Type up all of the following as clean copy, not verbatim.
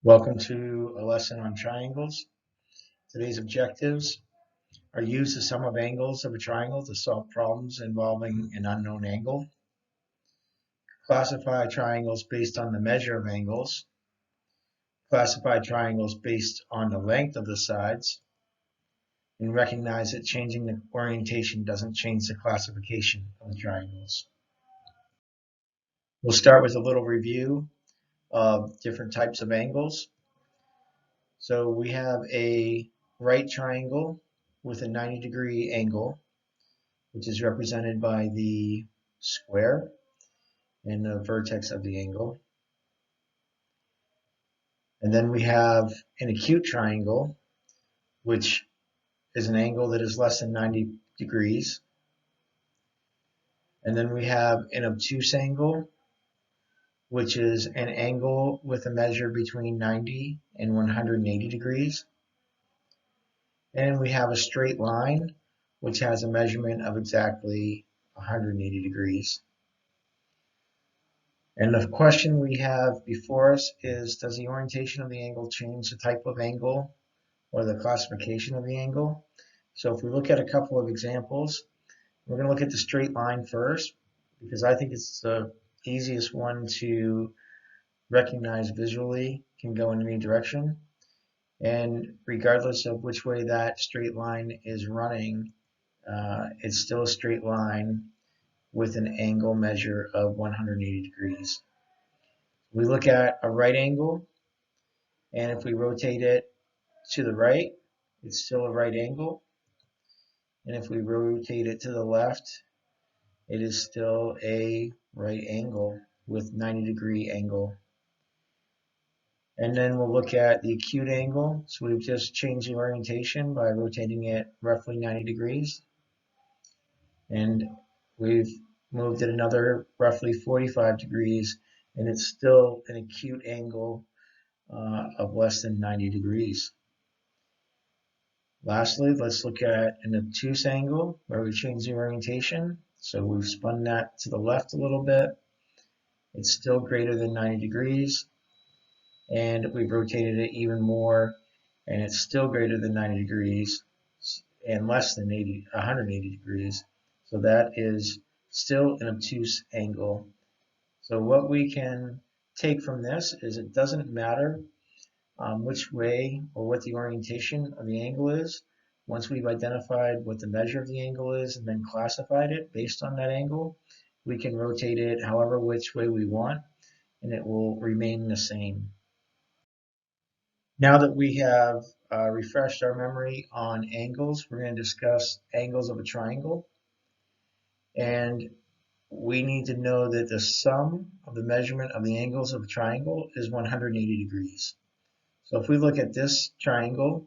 Welcome to a lesson on triangles. Today's objectives are use the sum of angles of a triangle to solve problems involving an unknown angle. Classify triangles based on the measure of angles. Classify triangles based on the length of the sides. And recognize that changing the orientation doesn't change the classification of the triangles. We'll start with a little review of different types of angles. So we have a right triangle with a 90-degree angle, which is represented by the square and the vertex of the angle. And then we have an acute triangle, which is an angle that is less than 90 degrees. And then we have an obtuse angle, which is an angle with a measure between 90 and 180 degrees. And we have a straight line, which has a measurement of exactly 180 degrees. And the question we have before us is, does the orientation of the angle change the type of angle or the classification of the angle? So if we look at a couple of examples, we're going to look at the straight line first, because I think it's the easiest one to recognize visually, can go in any direction. And regardless of which way that straight line is running, it's still a straight line with an angle measure of 180 degrees. We look at a right angle, and if we rotate it to the right, it's still a right angle. And if we rotate it to the left, it is still a right angle with 90-degree angle. And then we'll look at the acute angle. So we've just changed the orientation by rotating it roughly 90 degrees. And we've moved it another roughly 45 degrees, and it's still an acute angle of less than 90 degrees. Lastly, let's look at an obtuse angle where we change the orientation. So we've spun that to the left a little bit. It's still greater than 90 degrees. And we've rotated it even more, and it's still greater than 90 degrees and less than 180 degrees. So that is still an obtuse angle. So what we can take from this is it doesn't matter which way or what the orientation of the angle is. Once we've identified what the measure of the angle is and then classified it based on that angle, we can rotate it however which way we want, and it will remain the same. Now that we have refreshed our memory on angles, we're going to discuss angles of a triangle. And we need to know that the sum of the measurement of the angles of a triangle is 180 degrees. So if we look at this triangle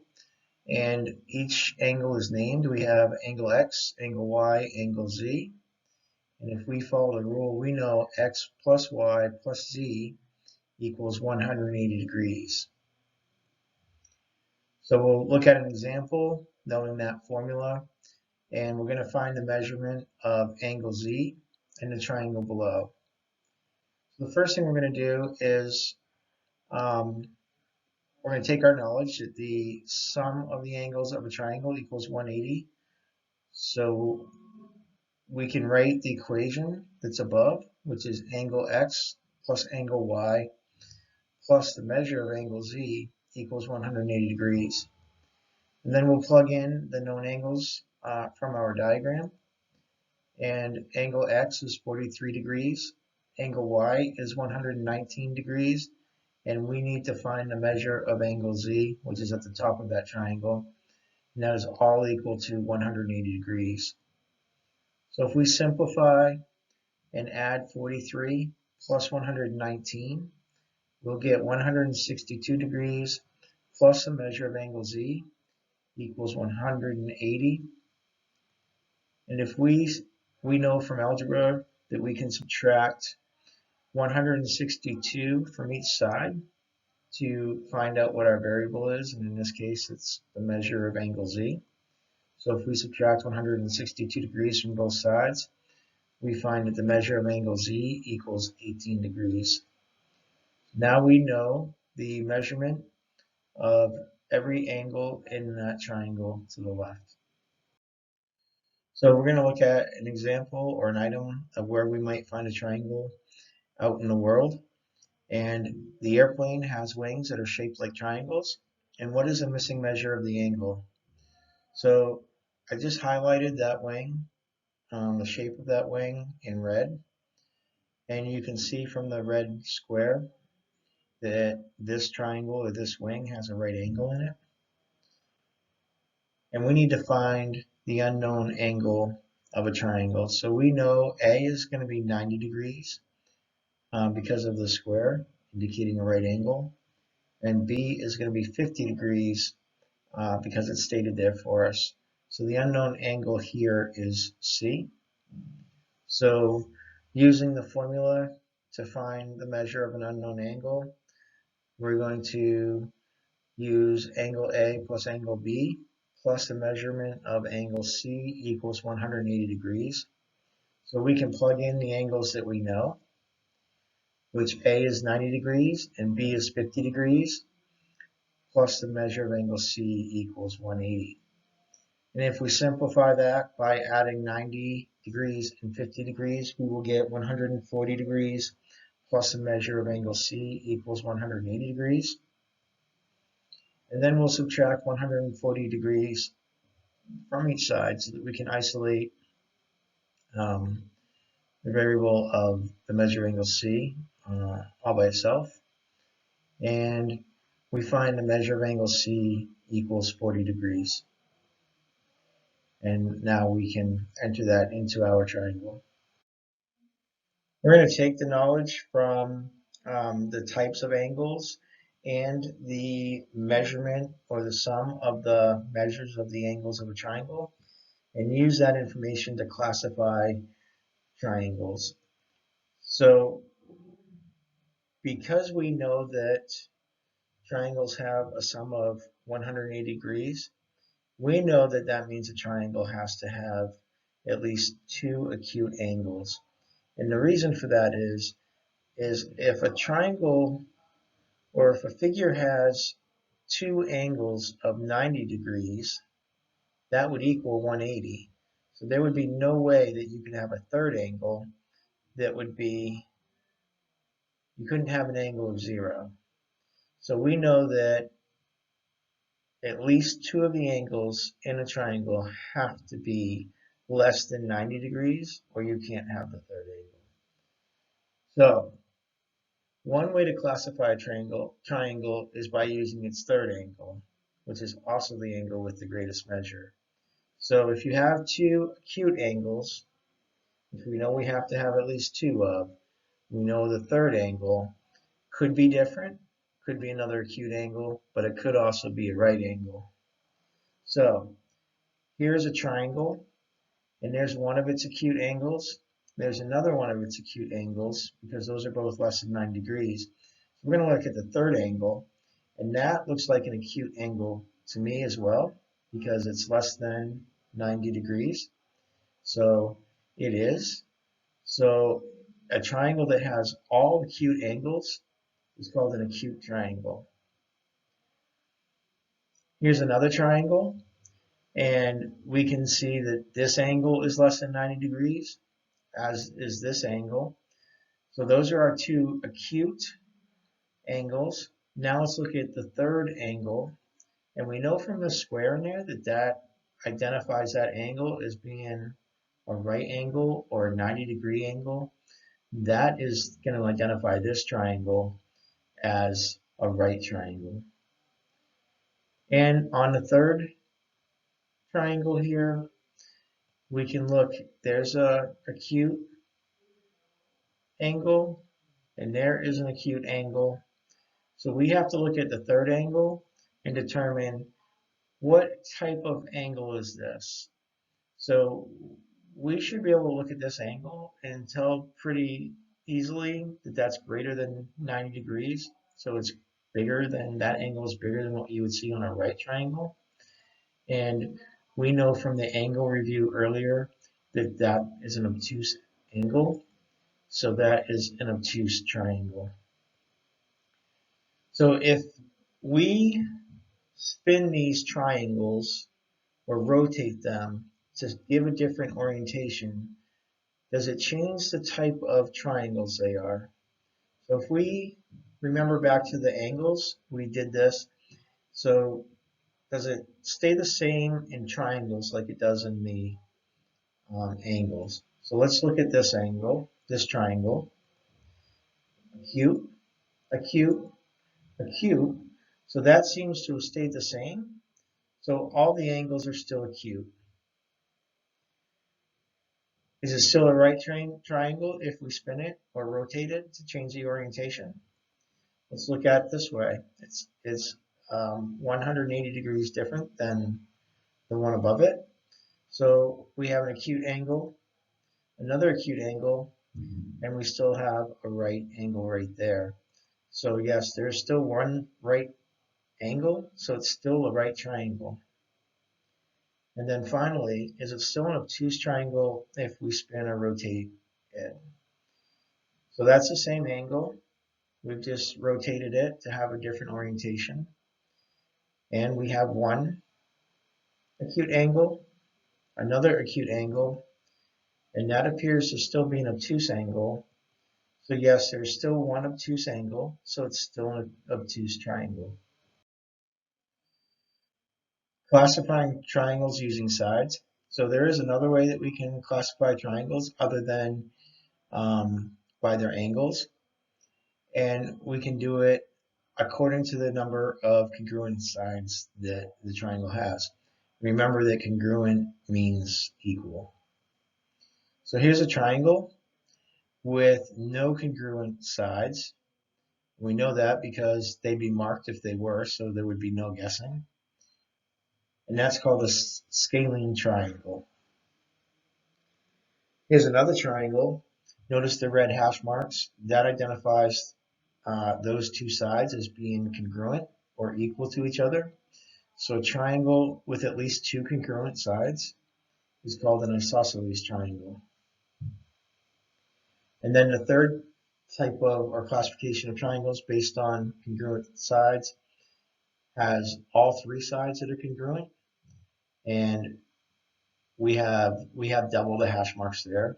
and each angle is named, we have angle X, angle Y, angle Z. And if we follow the rule, we know X plus Y plus Z equals 180 degrees. So we'll look at an example knowing that formula, and we're going to find the measurement of angle Z in the triangle below. So the first thing we're going to do is we're going to take our knowledge that the sum of the angles of a triangle equals 180. So we can write the equation that's above, which is angle X plus angle Y plus the measure of angle Z equals 180 degrees. And then we'll plug in the known angles from our diagram. And angle X is 43 degrees, angle Y is 119 degrees, and we need to find the measure of angle Z, which is at the top of that triangle, and that is all equal to 180 degrees. So if we simplify and add 43 plus 119, we'll get 162 degrees plus the measure of angle Z equals 180. And if we know from algebra that we can subtract 162 from each side to find out what our variable is, and in this case it's the measure of angle Z. So if we subtract 162 degrees from both sides, we find that the measure of angle Z equals 18 degrees. Now we know the measurement of every angle in that triangle to the left. So we're going to look at an example or an item of where we might find a triangle out in the world. And the airplane has wings that are shaped like triangles. And what is the missing measure of the angle? So I just highlighted that wing, the shape of that wing in red. And you can see from the red square that this triangle or this wing has a right angle in it. And we need to find the unknown angle of a triangle. So we know A is going to be 90 degrees because of the square indicating a right angle. And B is going to be 50 degrees because it's stated there for us. So the unknown angle here is C. So using the formula to find the measure of an unknown angle, we're going to use angle A plus angle B plus the measurement of angle C equals 180 degrees. So we can plug in the angles that we know, which A is 90 degrees and B is 50 degrees, plus the measure of angle C equals 180. And if we simplify that by adding 90 degrees and 50 degrees, we will get 140 degrees plus the measure of angle C equals 180 degrees. And then we'll subtract 140 degrees from each side so that we can isolate the variable of the measure angle C all by itself. And we find the measure of angle C equals 40 degrees. And now we can enter that into our triangle. We're going to take the knowledge from the types of angles and the measurement or the sum of the measures of the angles of a triangle and use that information to classify triangles. So because we know that triangles have a sum of 180 degrees, we know that that means a triangle has to have at least two acute angles. And the reason for that is if a triangle or if a figure has two angles of 90 degrees, that would equal 180. So there would be no way that you could have a third angle that would be, you couldn't have an angle of 0. So we know that at least two of the angles in a triangle have to be less than 90 degrees or you can't have the third angle. So one way to classify a triangle is by using its third angle, which is also the angle with the greatest measure. So if you have two acute angles, which we know we have to have at least two of, we know the third angle could be different, could be another acute angle, but it could also be a right angle. So here's a triangle, and there's one of its acute angles. There's another one of its acute angles, because those are both less than 90 degrees. So we're going to look at the third angle, and that looks like an acute angle to me as well, because it's less than 90 degrees. So it is. So a triangle that has all acute angles is called an acute triangle. Here's another triangle, and we can see that this angle is less than 90 degrees, as is this angle. So those are our two acute angles. Now let's look at the third angle, and we know from the square in there that that identifies that angle as being a right angle or a 90-degree angle. That is going to identify this triangle as a right triangle. And on the third triangle here, we can look, there's a acute angle, and there is an acute angle. So we have to look at the third angle and determine what type of angle is this. So we should be able to look at this angle and tell pretty easily that that's greater than 90 degrees. So it's bigger than, that angle is bigger than what you would see on a right triangle. And we know from the angle review earlier that that is an obtuse angle. So that is an obtuse triangle. So if we spin these triangles or rotate them to give a different orientation, does it change the type of triangles they are? So if we remember back to the angles, we did this. So does it stay the same in triangles like it does in the angles? So let's look at this angle, this triangle, acute, acute, acute. So that seems to have stayed the same. So all the angles are still acute. Is it still a right triangle if we spin it or rotate it to change the orientation? Let's look at it this way. It's 180 degrees different than the one above it. So we have an acute angle, another acute angle, and we still have a right angle right there. So yes, there's still one right angle, so it's still a right triangle. And then finally, is it still an obtuse triangle if we spin or rotate it? So that's the same angle. We've just rotated it to have a different orientation. And we have one acute angle, another acute angle, and that appears to still be an obtuse angle. So yes, there's still one obtuse angle, so it's still an obtuse triangle. Classifying triangles using sides. So there is another way that we can classify triangles other than by their angles, and we can do it according to the number of congruent sides that the triangle has. Remember that congruent means equal. So here's a triangle with no congruent sides. We know that because they'd be marked if they were, so there would be no guessing. And that's called a scalene triangle. Here's another triangle. Notice the red hash marks. That identifies those two sides as being congruent or equal to each other. So a triangle with at least two congruent sides is called an isosceles triangle. And then the third type of or classification of triangles based on congruent sides has all three sides that are congruent, and we have double the hash marks there.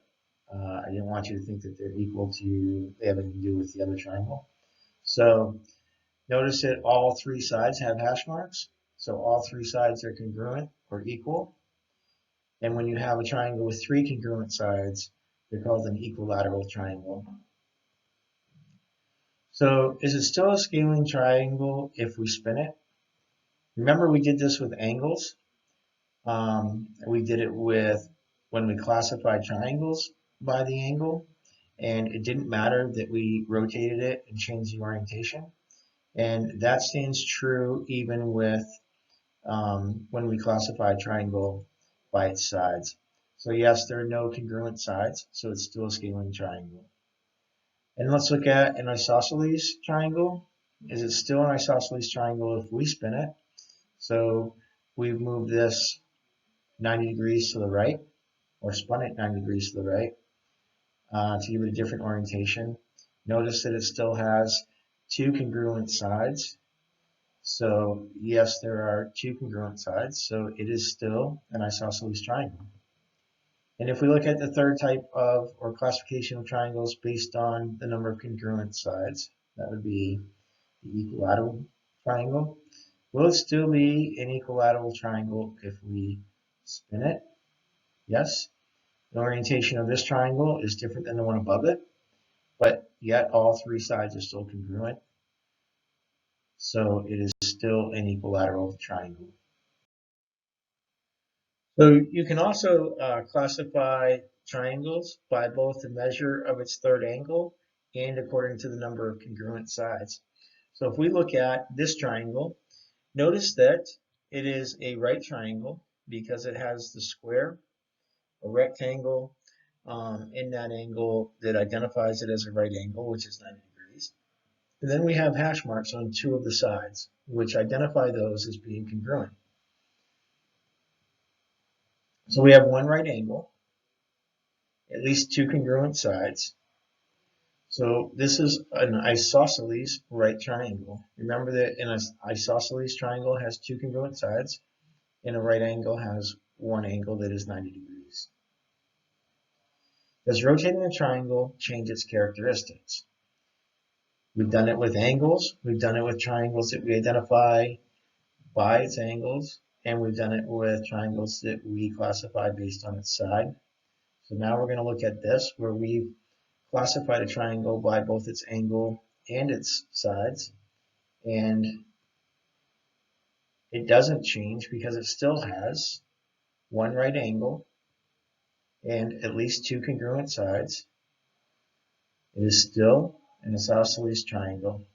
I didn't want you to think that they're equal to, they have anything to do with the other triangle. So notice that all three sides have hash marks. So all three sides are congruent or equal. And when you have a triangle with three congruent sides, they're called an equilateral triangle. So is it still a scalene triangle if we spin it? Remember we did this with angles. We did it with when we classified triangles by the angle, and it didn't matter that we rotated it and changed the orientation. And that stands true even with when we classify a triangle by its sides. So yes, there are no congruent sides, so it's still a scalene triangle. And let's look at an isosceles triangle. Is it still an isosceles triangle if we spin it? So we've moved this 90 degrees to the right, or spun it 90 degrees to the right to give it a different orientation. Notice that it still has two congruent sides. So yes, there are two congruent sides, so it is still an isosceles triangle. And if we look at the third type of or classification of triangles based on the number of congruent sides, that would be the equilateral triangle. Will it still be an equilateral triangle if we spin it? Yes. The orientation of this triangle is different than the one above it, but yet all three sides are still congruent. So it is still an equilateral triangle. So you can also classify triangles by both the measure of its third angle and according to the number of congruent sides. So if we look at this triangle, notice that it is a right triangle because it has the square, a rectangle in that angle that identifies it as a right angle, which is 90 degrees. And then we have hash marks on two of the sides, which identify those as being congruent. So we have one right angle, at least two congruent sides. So this is an isosceles right triangle. Remember that an isosceles triangle has two congruent sides, and a right angle has one angle that is 90 degrees. Does rotating the triangle change its characteristics? We've done it with angles, we've done it with triangles that we identify by its angles, and we've done it with triangles that we classify based on its side. So now we're going to look at this where we've classified a triangle by both its angle and its sides, and it doesn't change because it still has one right angle and at least two congruent sides. It is still an isosceles triangle.